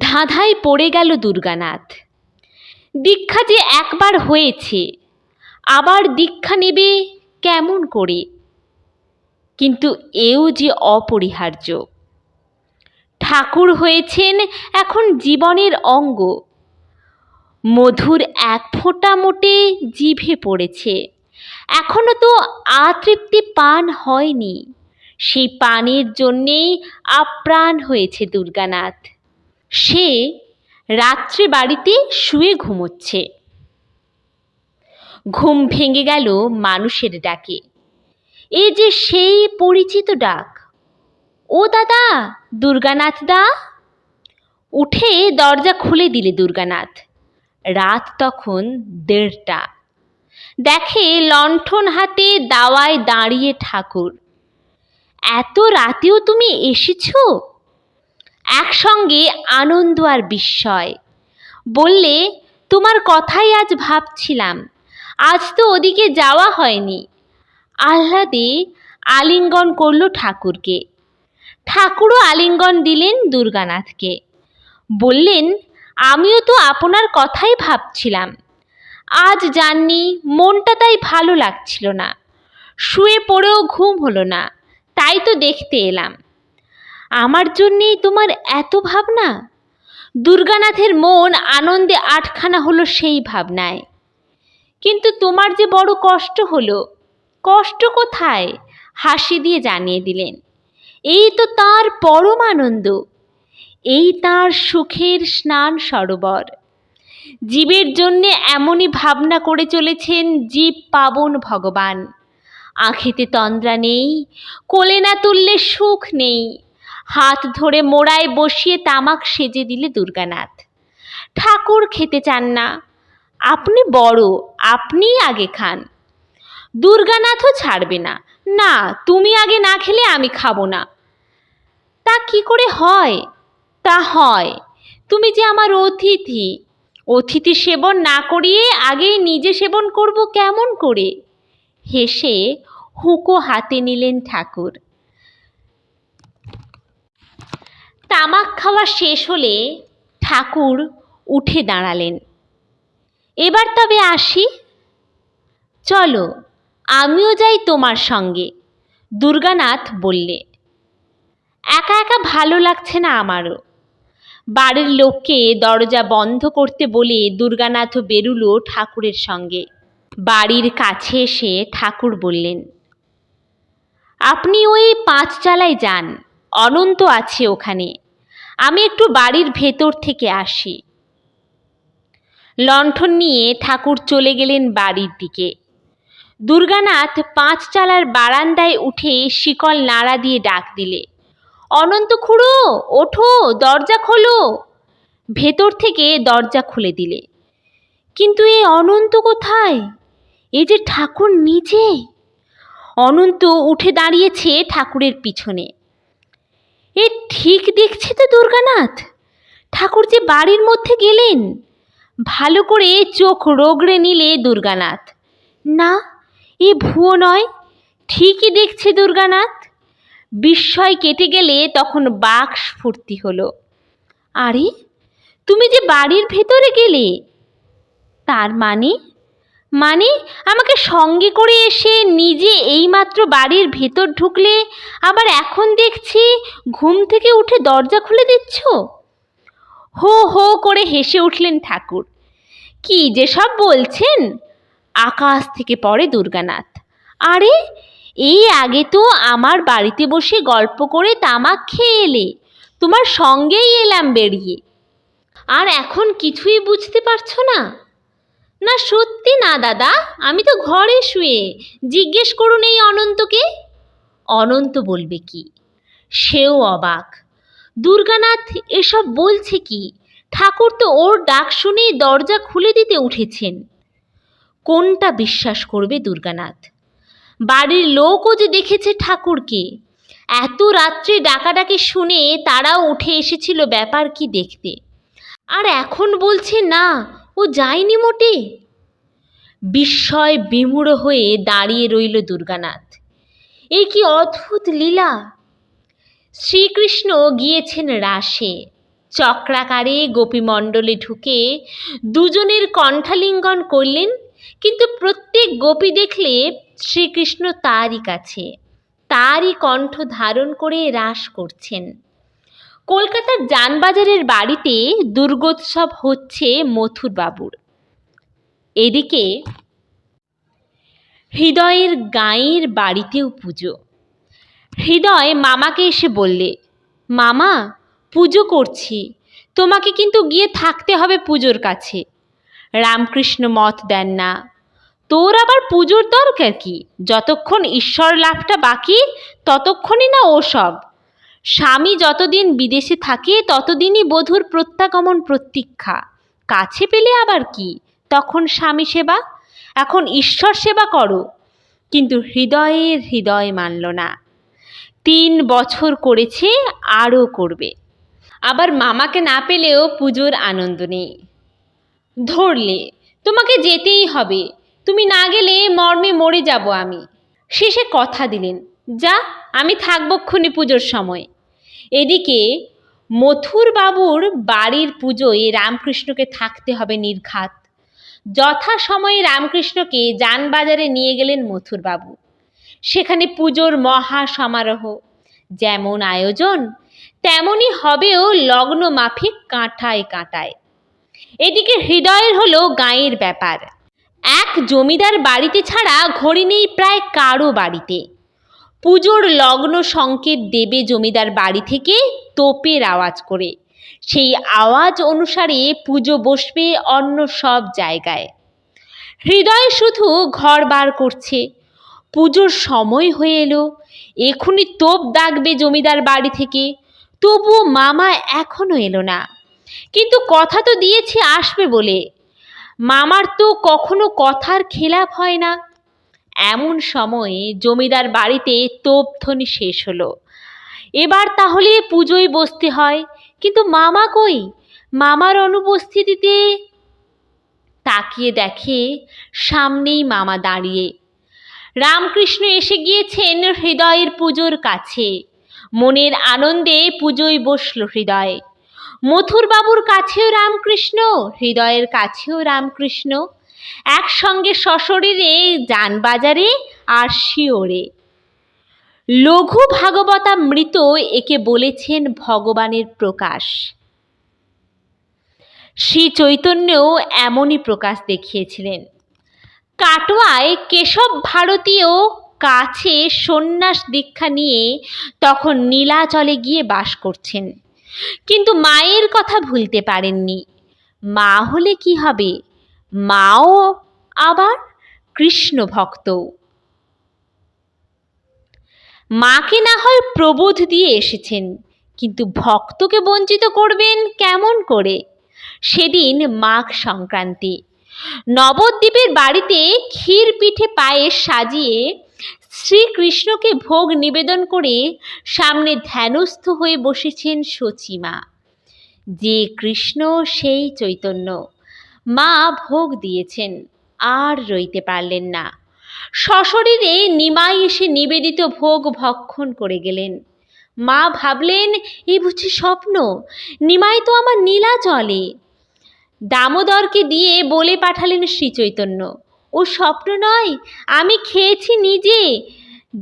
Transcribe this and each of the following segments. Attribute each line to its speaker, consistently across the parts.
Speaker 1: ধাঁধায় পড়ে গেল দুর্গানাথ। দীক্ষা যে একবার হয়েছে, আবার দীক্ষা নেবে কেমন করে? কিন্তু এও যে অপরিহার্য। ঠাকুর হয়েছেন এখন জীবনের অঙ্গ। মধুর এক ফোঁটা মোটে জিভে পড়েছে, এখনো তো আতৃপ্তি পান হয়নি। সেই পানের জন্যেই আপ্রাণ হয়েছে দুর্গানাথ। সে রাত্রে বাড়িতে শুয়ে ঘুমোচ্ছে। ঘুম ভেঙে গেল মানুষের ডাকে। এ যে সেই পরিচিত ডাক, ও দাদা, দুর্গানাথ দা। উঠে দরজা খুলে দিলে দুর্গানাথ। রাত তখন 1:30। দেখে লণ্ঠন হাতে দাওয়ায় দাঁড়িয়ে ঠাকুর। এত রাতেও তুমি এসেছো? একসঙ্গে আনন্দ আর বিস্ময়। বললে, তোমার কথাই আজ ভাবছিলাম, আজ তো ওদিকে যাওয়া হয়নি। আহ্লাদে আলিঙ্গন করল ঠাকুরকে। ঠাকুরও আলিঙ্গন দিলেন দুর্গানাথকে। বললেন, আমিও তো আপনার কথাই ভাবছিলাম। আজ যাননি, মনটা তাই ভালো লাগছিল না। শুয়ে পড়েও ঘুম হলো না, তাই তো দেখতে এলাম। আমার জন্যেই তোমার এত ভাবনা? দুর্গানাথের মন আনন্দে আটখানা হলো সেই ভাবনায়। কিন্তু তোমার যে বড় কষ্ট হলো। কষ্ট কোথায়? হাসি দিয়ে জানিয়ে দিলেন, এই তো তার পরম আনন্দ। এই তার সুখের স্নান সরোবর। জীবের জন্যে এমনই ভাবনা করে চলেছেন জীব পাবন ভগবান। আঁখিতে তন্দ্রা নেই, কোলে না তুললে সুখ নেই। হাত ধরে মোড়ায় বসিয়ে তামাক সেজে দিলে দুর্গানাথ। ঠাকুর খেতে চান না। আপনি বড়, আপনিই আগে খান। দুর্গানাথও ছাড়বে না। না, তুমি আগে না খেলে আমি খাবো না। তা কি করে হয়? তা হয়, তুমি যে আমার অতিথি। অতিথি সেবন না করিয়ে আগেই নিজে সেবন করব কেমন করে? হেসে হুঁকো হাতে নিলেন ঠাকুর। তামাক খাওয়া শেষ হলে ঠাকুর উঠে দাঁড়ালেন। এবার তবে আসি। চলো, আমিও যাই তোমার সঙ্গে, দুর্গানাথ বললে। একা একা ভালো লাগছে না আমারও। বাড়ির লোককে দরজা বন্ধ করতে বলে দুর্গানাথও বেরুলো ঠাকুরের সঙ্গে। বাড়ির কাছে এসে ঠাকুর বললেন, আপনি ওই 5 চালায় যান, অনন্ত আছে ওখানে। আমি একটু বাড়ির ভেতর থেকে আসি। লণ্ঠন নিয়ে ঠাকুর চলে গেলেন বাড়ির দিকে। দুর্গানাথ 5 চালার বারান্দায় উঠে শিকল নাড়া দিয়ে ডাক দিলে, অনন্ত খুড়ো, ওঠো, দরজা খোলো। ভেতর থেকে দরজা খুলে দিলে। কিন্তু এ অনন্ত কোথায়? এ যে ঠাকুর নিজে। অনন্ত উঠে দাঁড়িয়েছে ঠাকুরের পিছনে। এ ঠিক দেখছে তো দুর্গানাথ, ঠাকুর যে বাড়ির মধ্যে গেলেন। ভালো করে চোখ রগড়ে নিলে দুর্গানাথ। না, এ ভুয়ো নয়, ঠিকই দেখছে দুর্গানাথ। বিস্ময় কেটে গেলে তখন বাক স্ফূর্তি হলো। আরে, তুমি যে বাড়ির ভেতরে গেলে, তার মানে আমাকে সঙ্গে করে এসে নিজে এইমাত্র বাড়ির ভেতর ঢুকলে, আবার এখন দেখছি ঘুম থেকে উঠে দরজা খুলে দিচ্ছ। হো হো করে হেসে উঠলেন ঠাকুর। কি যে সব বলছেন! আকাশ থেকে পড়ে দুর্গানাথ। আরে, এই আগে তো আমার বাড়িতে বসে গল্প করে তামাক খেয়ে এলে, তোমার সঙ্গেই এলাম বেরিয়ে। আর এখন কিছুই বুঝতে পারছো না? না, সত্যি না দাদা, আমি তো ঘরে শুয়ে। জিজ্ঞেস করুন এই অনন্তকে। অনন্ত বলবে কি? সেও অবাক। দুর্গানাথ এসব বলছে কি? ঠাকুর তো ওর ডাক শুনেই দরজা খুলে দিতে উঠেছেন। কোনটা বিশ্বাস করবে দুর্গানাথ? বাড়ির লোকও যে দেখেছে ঠাকুরকে, এত রাত্রে ডাকাডাকি শুনে তারাও উঠে এসেছিল ব্যাপার কি দেখতে, আর এখন বলছে না, ও যায়নি মোটে। বিস্ময় বিমূঢ় হয়ে দাঁড়িয়ে রইল দুর্গানাথ। এই কি অদ্ভুত লীলা! শ্রীকৃষ্ণ গিয়েছেন রাসে, চক্রাকারে গোপীমণ্ডলে ঢুকে দুজনের কণ্ঠালিঙ্গন করলেন, কিন্তু প্রত্যেক গোপী দেখলে শ্রীকৃষ্ণ তারই কাছে, তারই কণ্ঠ ধারণ করে রাস করছেন। কলকাতার জানবাজারের বাড়িতে দুর্গোৎসব হচ্ছে মথুর বাবুর। এদিকে হৃদয়ের গাঁয়ের বাড়িতেও পুজো। হৃদয় মামাকে এসে বললে, মামা, পুজো করছি, তোমাকে কিন্তু গিয়ে থাকতে হবে পুজোর কাছে। রামকৃষ্ণ মত দেন না, তোর আবার পুজোর দরকার কি? যতক্ষণ ঈশ্বর লাভটা বাকি ততক্ষণই না ওসব। স্বামী যতদিন বিদেশে থাকে ততদিনই বধূর প্রত্যাগমন প্রতীক্ষা, কাছে পেলে আবার কি, তখন স্বামী সেবা, এখন ঈশ্বর সেবা করো। কিন্তু হৃদয় মানল না। 3 বছর করেছে, আরও করবে। আবার মামাকে না পেলেও পুজোর আনন্দ নেই। ধরলে তোমাকে যেতেই হবে, তুমি না গেলে মর্মে মরে যাব আমি। শেষে কথা দিলেন, যা, আমি থাকবক্ষণে পুজোর সময়। এদিকে মথুর বাবুর বাড়ির পুজোয় রামকৃষ্ণকে থাকতে হবে নির্ঘাত। যথাসময়ে রামকৃষ্ণকে জানবাজারে নিয়ে গেলেন মথুরবাবু। সেখানে পুজোর মহা সমারোহ। যেমন আয়োজন তেমনই হবেও লগ্ন মাফিক, কাঁটায় কাঁটায়। এদিকে হৃদয়ের হলো গাঁয়ের ব্যাপার। এক জমিদার বাড়িতে ছাড়া ঘড়ি নেই প্রায় কারো বাড়িতে। পুজোর লগ্ন সংকেত দেবে জমিদার বাড়ি থেকে তোপের আওয়াজ করে। সেই আওয়াজ অনুসারে পুজো বসবে অন্য সব জায়গায়। হৃদয় শুধু ঘর বার করছে, পুজোর সময় হয়ে এলো, এখনই তোপ ডাকবে জমিদার বাড়ি থেকে। তবুও মামা এখনো এলো না, কিন্তু কথা তো দিয়েছে আসবে বলে। মামার তো কখনো কথার খেলাপ হয় না। এমন সময়ে জমিদার বাড়িতে তোপধ্বনি শেষ হলো। এবার তাহলে পুজোয় বসতে হয়, কিন্তু মামা কই? মামার অনুপস্থিতিতে তাকিয়ে দেখে সামনেই মামা দাঁড়িয়ে। রামকৃষ্ণ এসে গিয়েছেন হৃদয়ের পুজোর কাছে। মনের আনন্দে পুজোয় বসল হৃদয়। মথুর বাবুর কাছেও রামকৃষ্ণ, হৃদয়ের কাছেও রামকৃষ্ণ, একসঙ্গে সশরীরে জানবাজারে আর শিওরে। লঘু ভাগবতামৃত একে বলেছেন ভগবানের প্রকাশ। শ্রী চৈতন্যও এমনই প্রকাশ দেখিয়েছিলেন। কাটোয়ায় কেশব ভারতীয় কাছে সন্ন্যাস দীক্ষা নিয়ে তখন নীলাচলে গিয়ে বাস করছেন, কিন্তু মায়ের কথা ভুলতে পারেননি। মা হলে কি হবে, মাও আবার কৃষ্ণ ভক্ত। মাকে না হয় প্রবোধ দিয়ে এসেছেন, কিন্তু ভক্তকে বঞ্চিত করবেন কেমন করে? সেদিন মাঘ সংক্রান্তি। নবদ্বীপের বাড়িতে ক্ষীর পিঠে পায়েস সাজিয়ে শ্রীকৃষ্ণকে ভোগ নিবেদন করে সামনে ধ্যানস্থ হয়ে বসেছেন সচিমা। যে কৃষ্ণ সেই চৈতন্য। মা ভোগ দিয়েছেন, আর রইতে পারলেন না। সশরীরে নিমাই এসে নিবেদিত ভোগ ভক্ষণ করে গেলেন। মা ভাবলেন, এই বুঝি স্বপ্ন, নিমাই তো আমার নীলাচলে। দামোদরকে দিয়ে বলে পাঠালেন শ্রীচৈতন্য, ও স্বপ্ন নয়, আমি খেয়েছি নিজে।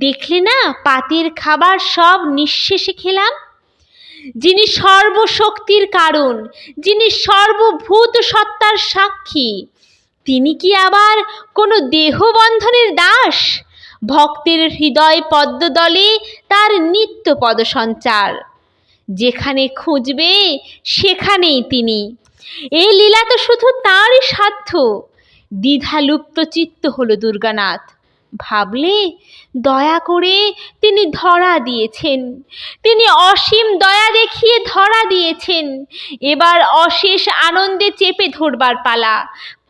Speaker 1: দেখলে না, পাতের খাবার সব নিঃশেষে খেলাম। যিনি সর্বশক্তির কারণ, যিনি সর্বভূত সত্তার সাক্ষী, তিনি কি আবার কোনো দেহবন্ধনের দাস? ভক্তের হৃদয় পদ্মদলে তার নিত্য পদসঞ্চার। যেখানে খুঁজবে সেখানেই তিনি। এই লীলা তো শুধু তাঁরই সাধ্য। দ্বিধালুপ্ত চিত্ত হলো দুর্গানাথ। ভাবলে দয়া করে তিনি ধরা দিয়েছেন, তিনি অসীম দয়া দেখিয়ে ধরা দিয়েছেন। এবার অশেষ আনন্দে চেপে ধরবার পালা।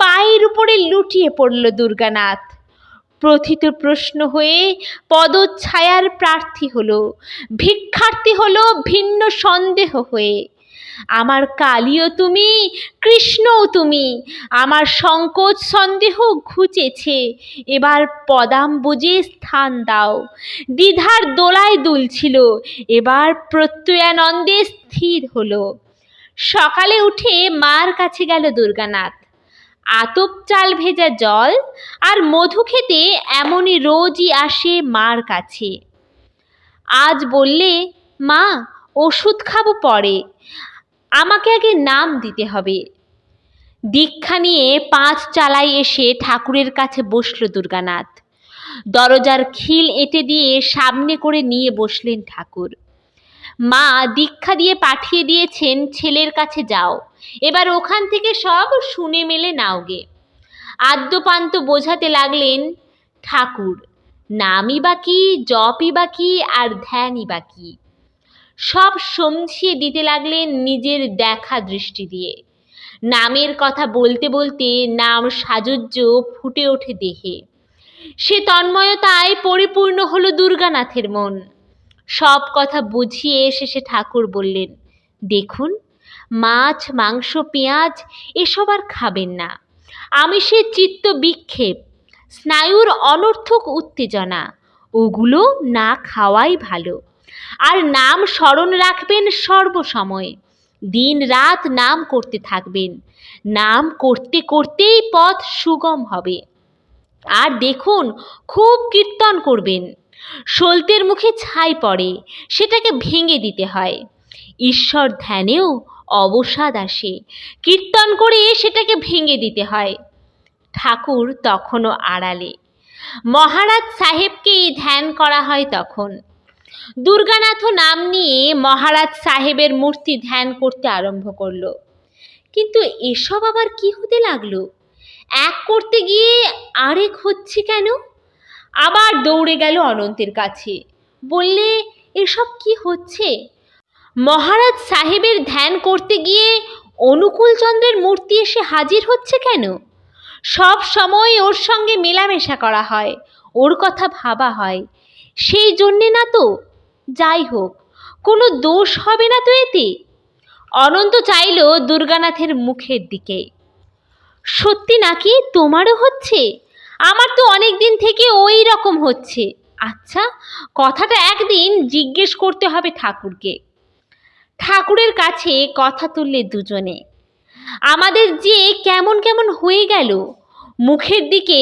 Speaker 1: পায়ের উপরে লুটিয়ে পড়ল দুর্গানাথ। প্রথিত প্রশ্ন হয়ে পদচ্ছায়ার প্রার্থী হলো, ভিক্ষার্থী হলো ভিন্ন সন্দেহ হয়ে। আমার কালীও তুমি, কৃষ্ণও তুমি, আমার সংকোচ সন্দেহ ঘুচেছে, এবার পদাম্বুজে স্থান দাও। দ্বিধার দোলায় দুলছিল, এবার প্রত্যয়ানন্দে স্থির হলো। সকালে উঠে মার কাছে গেল দুর্গানাথ। আতপ চাল ভেজা জল আর মধু খেতে এমনই রোজই আসে মার কাছে। আজ বললে, মা ওষুধ খাবো পরে, আমাকে আগে নাম দিতে হবে। দীক্ষা নিয়ে 5 চালায় এসে ঠাকুরের কাছে বসল দুর্গানাথ। দরজার খিল এঁটে দিয়ে সামনে করে নিয়ে বসলেন ঠাকুর। মা দীক্ষা দিয়ে পাঠিয়ে দিয়েছেন, ছেলের কাছে যাও, এবার ওখান থেকে সব শুনে মেলে নাওগে। আদ্যপান্ত বোঝাতে লাগলেন ঠাকুর, নামই বাকি, জপই বাকি, আর ধ্যানই বাকি। সব সমঝিয়ে দিতে লাগলেন নিজের দেখা দৃষ্টি দিয়ে। নামের কথা বলতে বলতে নাম সাজুজ্য ফুটে ওঠে দেহে। সে তন্ময়তায় পরিপূর্ণ হলো দুর্গানাথের মন। সব কথা বুঝিয়ে শেষে ঠাকুর বললেন, দেখুন, মাছ, মাংস, পেঁয়াজ এসব আর খাবেন না। আমিষের চিত্ত বিক্ষেপ, স্নায়ুর অনর্থক উত্তেজনা, ওগুলো না খাওয়াই ভালো। আর নাম স্মরণ রাখবেন সর্বসময়, দিন রাত নাম করতে থাকবেন। নাম করতে করতেই পথ সুগম হবে। আর দেখুন, খুব কীর্তন করবেন। সলতের মুখে ছাই পড়ে, সেটাকে ভেঙে দিতে হয়। ঈশ্বর ধ্যানেও অবসাদ আসে, কীর্তন করে সেটাকে ভেঙে দিতে হয়। ঠাকুর তখনও আড়ালে। মহারাজ সাহেবকে ধ্যান করা হয় তখন। দুর্গানাথ নাম নিয়ে মহারাজ সাহেবের মূর্তি ধ্যান করতে আরম্ভ করল। কিন্তু এসব আবার কি হতে লাগলো? এক করতে গিয়ে আরেক হচ্ছে কেন? আবার দৌড়ে গেল অনন্তের কাছে, বললে, এসব কি হচ্ছে? মহারাজ সাহেবের ধ্যান করতে গিয়ে অনুকূলচন্দ্রের মূর্তি এসে হাজির হচ্ছে কেন? সব সময় ওর সঙ্গে মেলামেশা করা হয়, ওর কথা ভাবা হয়, সেই জন্যে না তো? যাই হোক, কোনো দোষ হবে না তো এতে? অনন্ত চাইল দুর্গানাথের মুখের দিকে। সত্যি নাকি তোমারও হচ্ছে? আমার তো অনেক দিন থেকে ওই রকম হচ্ছে। আচ্ছা, কথাটা একদিন জিজ্ঞেস করতে হবে ঠাকুরকে। ঠাকুরের কাছে কথা তুললে দুজনে। আমাদের যে কেমন কেমন হয়ে গেল। মুখের দিকে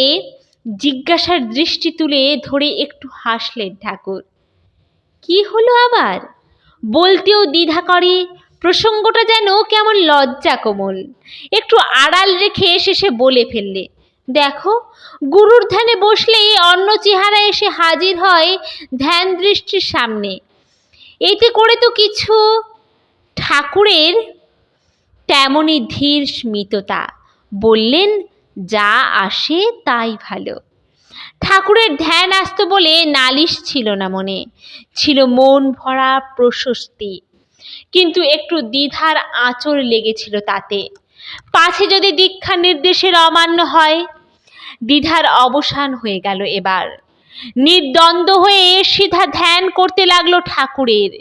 Speaker 1: জিজ্ঞাসার দৃষ্টি তুলে ধরে একটু হাসলেন ঠাকুর। কি হলো আবার? বলতেও দ্বিধা করে, প্রসঙ্গটা যেন কেমন লজ্জা কোমল। একটু আড়াল রেখে শেষে বলে ফেললে, দেখো, গুরুর ধ্যানে বসলেই অন্য চেহারা এসে হাজির হয় ধ্যান দৃষ্টির সামনে। এতে করে তো কিছু। ঠাকুরের তেমনই ধীর স্মিততা। বললেন, যা আসে তাই ভালো। ঠাকুরের ধ্যান আসতো বলে নালিশ ছিল না মনে, ছিল মন ভরা প্রশস্তি। কিন্তু একটু দ্বিধার আঁচড় লেগেছিল তাতে, পাছে যদি দীক্ষা নির্দেশের অমান্য হয়। দ্বিধার অবসান হয়ে গেল এবার। নির্দ্বন্দ্ব হয়ে সিধা ধ্যান করতে লাগলো ঠাকুরের।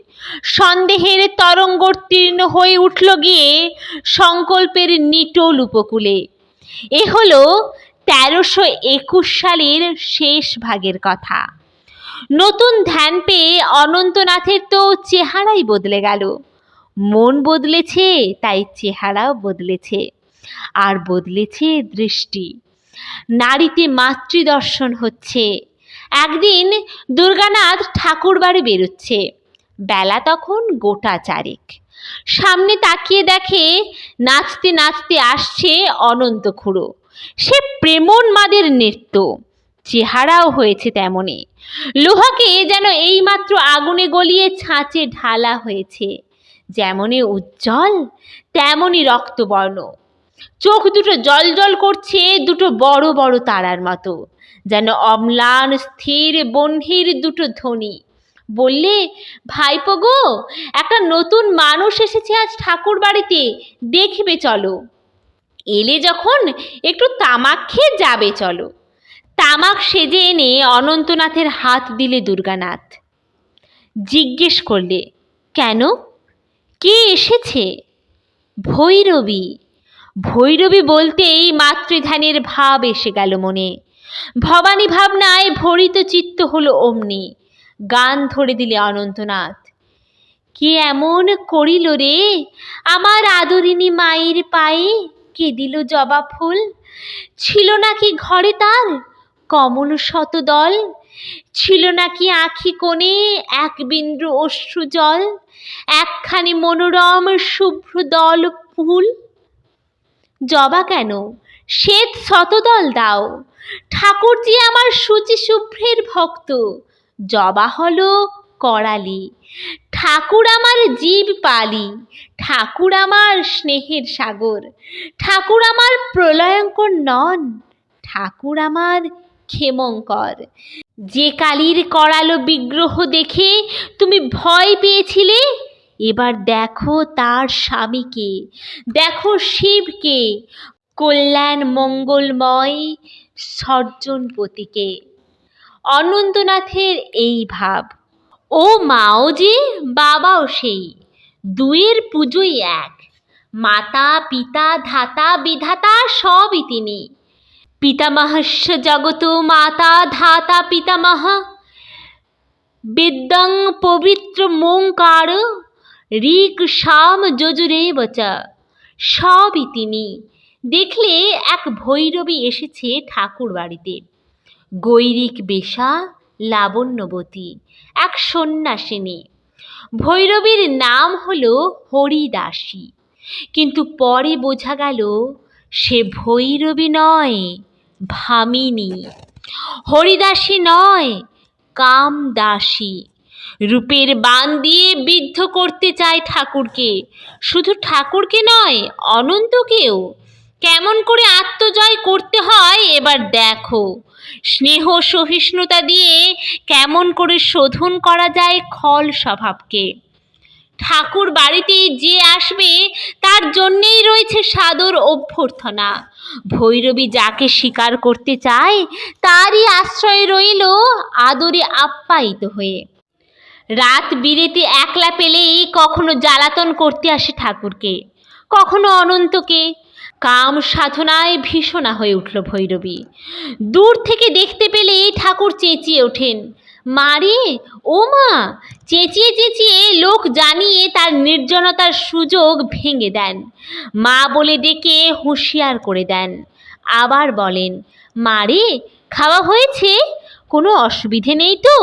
Speaker 1: সন্দেহের তরঙ্গোত্তীর্ণ হয়ে উঠল গিয়ে সংকল্পের নিটোল উপকূলে। এ হলো 1321 সালের শেষ ভাগের কথা। নতুন ধ্যান পেয়ে অনন্তনাথের তো চেহারাই বদলে গেল। মন বদলেছে, তাই চেহারাও বদলেছে। আর বদলেছে দৃষ্টি। নারীতে মাতৃদর্শন হচ্ছে। একদিন দুর্গানাথ ঠাকুর বাড়ি বেরোচ্ছে। বেলা তখন 4:15। সামনে তাকিয়ে দেখে নাচতে নাচতে আসছে অনন্ত খুড়ো। সে প্রেমোন্মাদের নৃত্য। চেহারাও হয়েছে তেমনই। লোহাকে যেন এইমাত্র আগুনে গলিয়ে ছাঁচে ঢালা হয়েছে। যেমনই উজ্জ্বল, তেমনই রক্তবর্ণ। চোখ দুটো জল জল করছে দুটো বড় বড় তারার মতো, যেন অম্লান স্থির বহ্নির দুটো ধ্বনি। বললে, ভাইপো গো, একটা নতুন মানুষ এসেছে আজ ঠাকুর বাড়িতে, দেখবে চলো। এলে যখন একটু তামাক খেয়ে যাবে চলো। তামাক সেজে এনে অনন্তনাথের হাত দিলে দুর্গানাথ। জিজ্ঞেস করলে, কেন, কে এসেছে? ভৈরবী। ভৈরবী বলতেই মাতৃধ্যানের ভাব এসে গেল মনে। ভবানী ভাবনায় ভরিত চিত্ত হলো অমনি। গান ধরে দিলে অনন্তনাথ। কে এমন করিল রে আমার আদরিনী মায়ের পায়ে, কে দিল জবা ফুল? ছিল নাকি ঘরে তার কমল শতদল? ছিল নাকি আঁখি কোণে এক বিন্দু অশ্রু জল? একখানি মনোরম শুভ্র দল ফুল? জবা কেন, শ্বেত শতদল দাও। ঠাকুরজি আমার শুচি শুভ্রের ভক্ত। জবা হলো করালি। ঠাকুর আমার জীব পালি। ঠাকুর আমার স্নেহের সাগর। ঠাকুর আমার প্রলয়ঙ্কর নন। ঠাকুর আমার ক্ষেমঙ্কর। যে কালীর করালো বিগ্রহ দেখে তুমি ভয় পেয়েছিলে, এবার দেখো তার স্বামীকে, দেখো শিবকে, কল্যাণ মঙ্গলময় সর্জনপতিকে। অনন্তনাথের এই ভাব। ও মাও যে বাবাও সেই, দুয়ের পুজোই এক। মাতা পিতা ধাতা বিধাতা সবই তিনি। পিতামহস্য জগত মাতা ধাতা পিতামহ। বেদং পবিত্র মোঙ্কার ঋক সাম যজুরেব চ। সবই তিনি। দেখলে এক ভৈরবী এসেছে ঠাকুর বাড়িতে। গৈরিক বেশা, লাবণ্যবতী, এক সন্ন্যাসিনী। ভৈরবীর নাম হলো হরিদাসী। কিন্তু পরে বোঝা গেল সে ভৈরবী নয়, ভামিনী। হরিদাসী নয়, কামদাসী। রূপের বান দিয়ে বিদ্ধ করতে চায় ঠাকুরকে। শুধু ঠাকুরকে নয়, অনন্তকেও। কেমন করে আত্মজয় করতে হয় এবার দেখো। স্নেহ সহিষ্ণুতা দিয়ে কেমন করে শোধন করা যায় খল স্বভাবকে। ঠাকুর বাড়িতে যে আসবে তার জন্যেই রয়েছে সাদর অভ্যর্থনা। ভৈরবী যাকে স্বীকার করতে চায় তারই আশ্রয়ে রইল আদরে আপ্যায়িত হয়ে। রাত বিরেতে একলা পেলেই কখনো জ্বালাতন করতে আসে ঠাকুরকে, কখনো অনন্তকে। কাম সাধনায় ভীষণা হয়ে উঠল ভৈরবী। দূর থেকে দেখতে পেলেই ঠাকুর চেঁচিয়ে ওঠেন, মা রে, ও মা। চেঁচিয়ে চেঁচিয়ে লোক জানিয়ে তার নির্জনতার সুযোগ ভেঙে দেন। মা বলে ডেকে হুঁশিয়ার করে দেন। আবার বলেন, মা রে, খাওয়া হয়েছে? কোনো অসুবিধে নেই তো?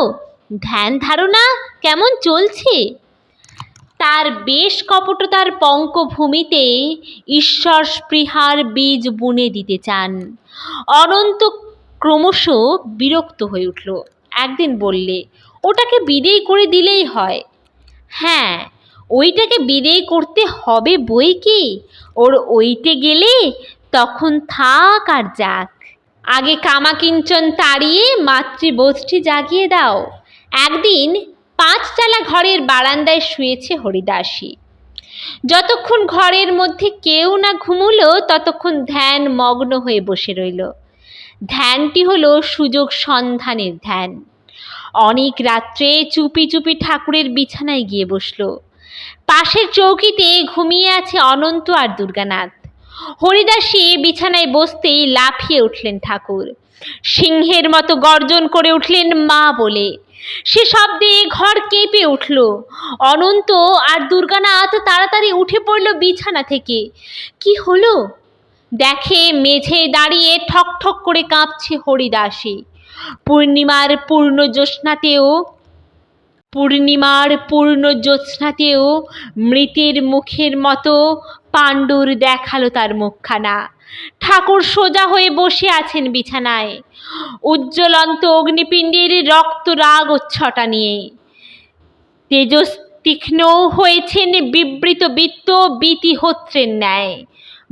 Speaker 1: ধ্যান ধারণা কেমন চলছে? তার বেশ কপটতার পঙ্কভূমিতে ঈশ্বর স্পৃহার বীজ বুনে দিতে চান। অনন্ত ক্রমশ বিরক্ত হয়ে উঠল। একদিন বললে, ওটাকে বিদেয় করে দিলেই হয়। হ্যাঁ, ওইটাকে বিদেয় করতে হবে বই কি। ওর ওইটে গেলে তখন থাক আর যাক। আগে কামাকিঞ্চন তাড়িয়ে মাতৃবোধটি জাগিয়ে দাও। একদিন 5 চালা ঘরের বারান্দায় শুয়েছে হরিদাসী। যতক্ষণ ঘরের মধ্যে কেউ না ঘুমুলো ততক্ষণ ধ্যান মগ্ন হয়ে বসে রইল। ধ্যানটি হলো সুযোগ সন্ধানের ধ্যান। অনেক রাত্রে চুপি চুপি ঠাকুরের বিছানায় গিয়ে বসল। পাশের চৌকিতে ঘুমিয়ে আছে অনন্ত আর দুর্গানাথ। হরিদাসী বিছানায় বসতেই লাফিয়ে উঠলেন ঠাকুর। সিংহের মতো গর্জন করে উঠলেন মা বলে। সে শব্দে ঘর কেঁপে উঠল। অনন্ত আর দুর্গানাথ তাড়াতাড়ি উঠে পড়ল বিছানা থেকে। কি হলো? দেখে মেঝেয় দাঁড়িয়ে ঠক ঠক করে কাঁপছে হরিদাসী। পূর্ণিমার পূর্ণ জ্যোৎস্নাতেও মৃতের মুখের মতো পাণ্ডুর দেখালো তার মুখখানা। ঠাকুর সোজা হয়ে বসে আছেন বিছানায়, উজ্জ্বলন্ত অগ্নিপিণ্ডের রক্ত রাগ ছটা নিয়ে। তেজস্তীক্ষ্ণ হয়েছেন বিবৃত বৃত্ত বীতিহোত্রের ন্যায়।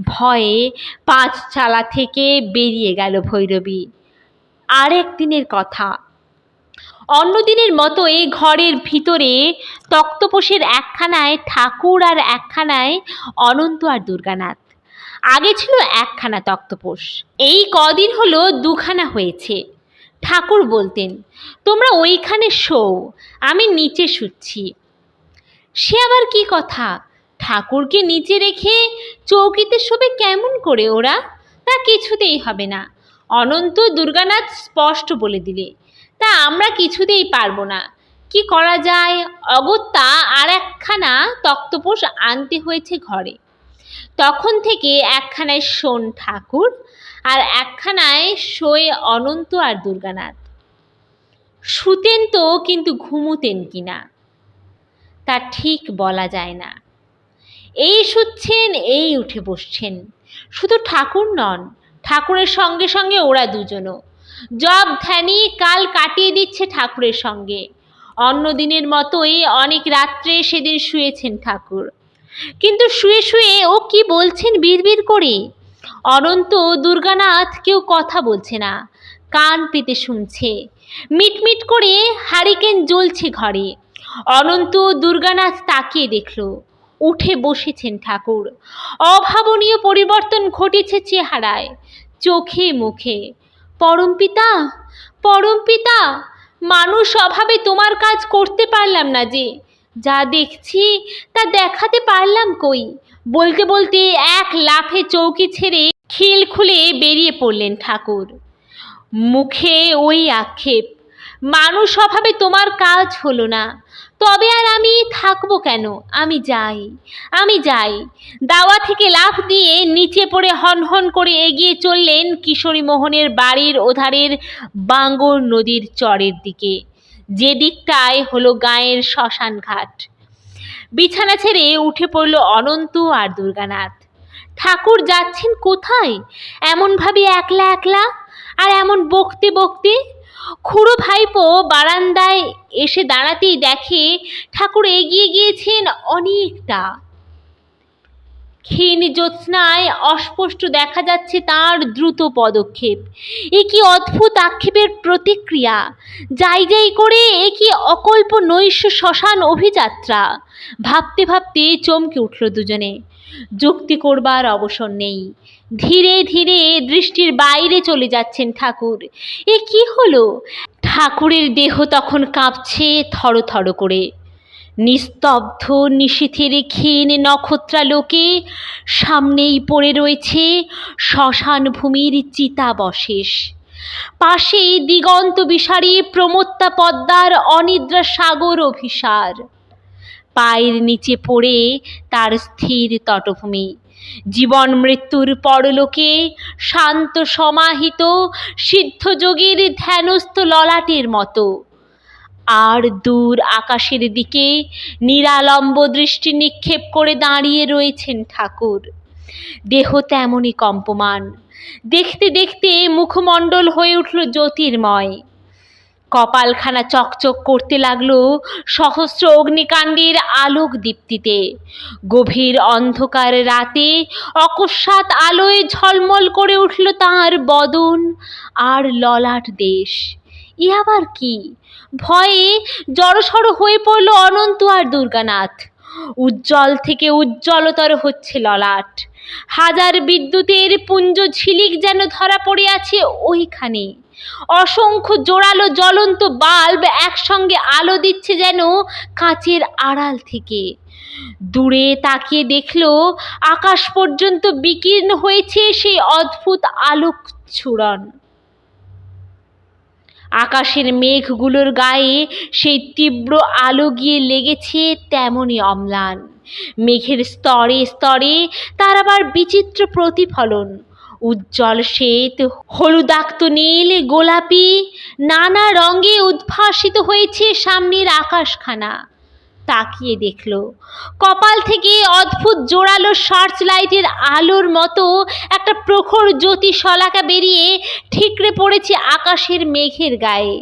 Speaker 1: ভয়ে 5 চালা থেকে বেরিয়ে গেল ভৈরবী। আরেক দিনের কথা। অন্যদিনের মতো এই ঘরের ভিতরে তক্তপোষের একখানায় ঠাকুর আর একখানায় অনন্ত আর দুর্গানাথ। আগে ছিল একখানা তক্তপোষ, এই কদিন হলো 2খানা হয়েছে। ঠাকুর বলতেন, তোমরা ওইখানে শোও, আমি নিচে শুচ্ছি। সে আবার কি কথা? ঠাকুরকে নিচে রেখে চৌকিতে শোবে কেমন করে ওরা? তা কিছুতেই হবে না। অনন্ত দুর্গানাথ স্পষ্ট বলে দিলে, তা আমরা কিছুতেই পারবো না। কি করা যায়? অগত্যা আর একখানা তক্তপোষ আনতে হয়েছে ঘরে। তখন থেকে একখানায় শোন ঠাকুর, আর একখানায় শোয়ে অনন্ত আর দুর্গানাথ। শুতেন তো, কিন্তু ঘুমুতেন কিনা তা ঠিক বলা যায় না। এই শুচ্ছেন, এই উঠে বসছেন। শুধু ঠাকুর নন, ঠাকুরের সঙ্গে সঙ্গে ওরা দুজনও। জব ধ্যানি কাল কাটিয়ে দিচ্ছে ঠাকুরের সঙ্গে। অন্য দিনের মতোই অনেক রাত্রে সেদিন শুয়েছেন ঠাকুর। কিন্তু শুয়ে শুয়ে ও কি বলছেন বিড়বিড় করে। অনন্ত দুর্গানাথ কেউ কথা বলছে না, কান পেতে শুনছে। মিটমিট করে হারিকেন জ্বলছে ঘরে। অনন্ত দুর্গানাথ তাকিয়ে দেখল, উঠে বসেছেন ঠাকুর। অভাবনীয় পরিবর্তন ঘটেছে চেহারায়, চোখে মুখে। পরমপিতা, পরমপিতা, মানুষ অভাবে তোমার কাজ করতে পারলাম না যে। যা দেখছি তা দেখাতে পারলাম কই। বলতে বলতে এক লাফে চৌকি ছেড়ে খিল খুলে বেরিয়ে পড়লেন ঠাকুর। মুখে ওই আক্ষেপ, মানুষ অভাবে তোমার কাজ হলো না, তবে আর আমি থাকবো কেন? আমি যাই, আমি যাই। দাওয়া থেকে লাফ দিয়ে নিচে পড়ে হনহন করে এগিয়ে চললেন কিশোরী মোহনের বাড়ির ওধারের বাঙ্গর নদীর চরের দিকে, যে দিকটায় হলো গাঁয়ের শ্মশান ঘাট। বিছানা ছেড়ে উঠে পড়ল অনন্ত আর দুর্গানাথ। ঠাকুর যাচ্ছেন কোথায় এমনভাবে একলা একলা, আর এমন বকতে বকতে? খুড়ো ভাইপো বারান্দায় এসে দাঁড়াতেই দেখে ঠাকুর এগিয়ে গিয়েছেন অনেকটা। ক্ষীণ জ্যোৎস্নায় অস্পষ্ট দেখা যাচ্ছে তাঁর দ্রুত পদক্ষেপ। এ কি অদ্ভুত আক্ষেপের প্রতিক্রিয়া! যাই যাই করে এ কি অকল্প নৈশ শ্মশান অভিযাত্রা! ভাবতে ভাবতে চমকে উঠল দুজনে। যুক্তি করবার অবসর নেই। ধীরে ধীরে দৃষ্টির বাইরে চলে যাচ্ছেন ঠাকুর। এ কি হলো? ঠাকুরের দেহ তখন কাঁপছে থরথর করে। নিস্তব্ধ নিশীথের ক্ষীণ নক্ষত্রালোকে সামনেই পড়ে রয়েছে শ্মশান ভূমির চিতাবশেষ। পাশেই দিগন্ত বিসারী প্রমত্তা পদ্মার অনিদ্রা সাগর অভিসার। পায়ের নিচে পড়ে তার স্থির তটভূমি। জীবন মৃত্যুর পরলোকে শান্ত সমাহিত সিদ্ধযোগীর ধ্যানস্থ ললাটের মতো। আর দূর আকাশের দিকে নিরালম্ব দৃষ্টি নিক্ষেপ করে দাঁড়িয়ে রয়েছেন ঠাকুর। দেহ তেমনই কম্পমান। দেখতে দেখতে মুখমণ্ডল হয়ে উঠল জ্যোতির্ময়। কপালখানা চকচক করতে লাগলো সহস্র অগ্নিকাণ্ডের আলোক দীপ্তিতে। গভীর অন্ধকার রাতে অকস্মাৎ আলোয় ঝলমল করে উঠল তাঁর বদন আর ললাট দেশ। এ আবার কি? ভয়ে জড়সড় হয়ে পড়ল অনন্ত আর দুর্গানাথ। উজ্জ্বল থেকে উজ্জ্বলতর হচ্ছে ললাট। হাজার বিদ্যুতের পুঞ্জ ঝিলিক যেন ধরা পড়ে আছে ওইখানে। অসংখ্য জোরালো জ্বলন্ত বাল্ব একসঙ্গে আলো দিচ্ছে যেন কাঁচের আড়াল থেকে। দূরে তাকিয়ে দেখল আকাশ পর্যন্ত বিকীর্ণ হয়েছে সেই অদ্ভুত আলোক ছুড়ন। আকাশের মেঘগুলোর গায়ে সেই তীব্র আলো গিয়ে লেগেছে তেমনই অম্লান। মেঘের স্তরে স্তরে তার আবার বিচিত্র প্রতিফলন। উজ্জ্বল শ্বেত, হলুদাক্ত নীল, গোলাপি নানা রঙে উদ্ভাসিত হয়েছে সামনের আকাশখানা। তাকিয়ে দেখল কপাল থেকে অদ্ভুত জোরালো সার্চ লাইটের আলোর মতো একটা প্রখর জ্যোতি শলাকা বেরিয়ে ঠিকরে পড়েছে আকাশের মেঘের গায়ে।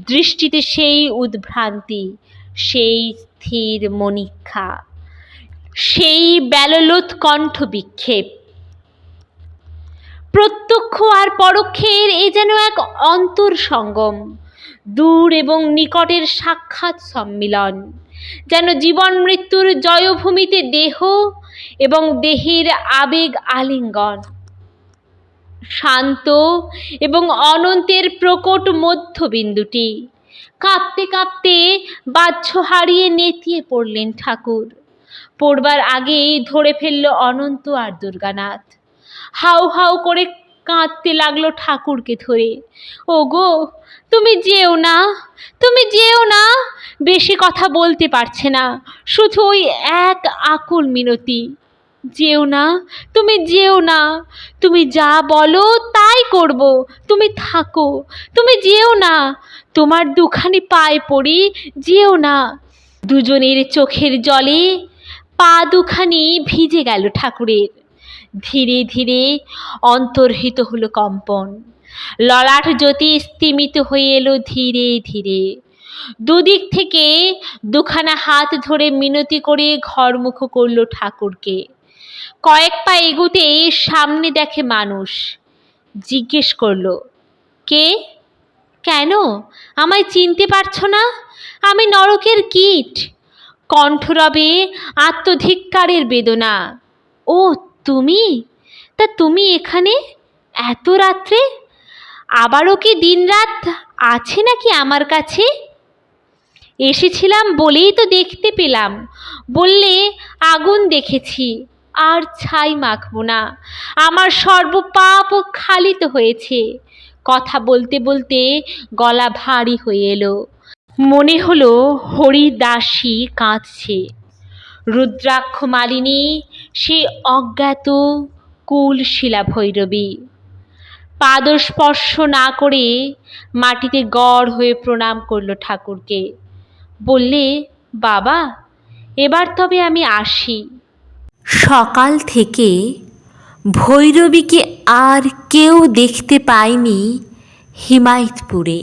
Speaker 1: দৃষ্টিতে সেই উদ্ভ্রান্তি, সেই স্থির মণিক্ষা, সেই ব্যললোৎকণ্ঠ বিক্ষেপ। প্রত্যক্ষ আর পরোক্ষের এ যেন এক অন্তর সঙ্গম, দূর এবং নিকটের সাক্ষাৎ সম্মিলন। যেন জীবন মৃত্যুর জয়ভূমিতে দেহ এবং দেহের আবেগ আলিঙ্গন। শান্ত এবং অনন্তের প্রকট মধ্যবিন্দুটি। কাঁপতে কাঁপতে বাহ্য হারিয়ে নেতিয়ে পড়লেন ঠাকুর। পড়বার আগেই ধরে ফেলল অনন্ত আর দুর্গানাথ। হাউ হাউ করে কাঁদতে লাগলো ঠাকুরকে ধরে। ওগো, তুমি যেও না, তুমি যেও না। বেশি কথা বলতে পারছে না, শুধু ওই এক আকুল মিনতি, যেও না, তুমি যেও না। তুমি যা বলো তাই করব, তুমি থাকো, তুমি যেও না। তোমার দুখানি পায়ে পড়ি, যেও না। দুজনের চোখের জলে পা দুখানি ভিজে গেল ঠাকুরের। ধীরে ধীরে অন্তর্হিত হলো কম্পন। ললাট জ্যোতি স্তিমিত হয়ে এলো ধীরে ধীরে। দুদিক থেকে দুখানা হাত ধরে মিনতি করে ঘরমুখ করল ঠাকুরকে। কয়েক পা এগুতে সামনে দেখে মানুষ। জিজ্ঞেস করল, কে? কেন? আমায় চিনতে পারছো না? আমি নরকের কীট। কণ্ঠরবে আত্মধিক্কারের বেদনা। ও তুমি? তা তুমি এখানে এত রাত্রে? আবারও কি দিনরাত আছে নাকি আমার কাছে? এসেছিলাম বলেই তো দেখতে পেলাম। বললে আগুন দেখেছি, আর ছাই মাখব না। আমার সর্বপাপ খালিত হয়েছে। কথা বলতে বলতে গলা ভারী হয়ে এলো। মনে হলো হরিদাসী কাঁদছে। রুদ্রাক্ষ মালিনী সে অজ্ঞাত কুল শিলা ভৈরবী। পাদস্পর্শ না করে মাটিতে গড় হয়ে প্রণাম করল ঠাকুরকে। বললে, বাবা, এবার তবে আমি আসি। সকাল থেকে ভৈরবীকে আর কেউ দেখতে পায়নি হিমায়তপুরে।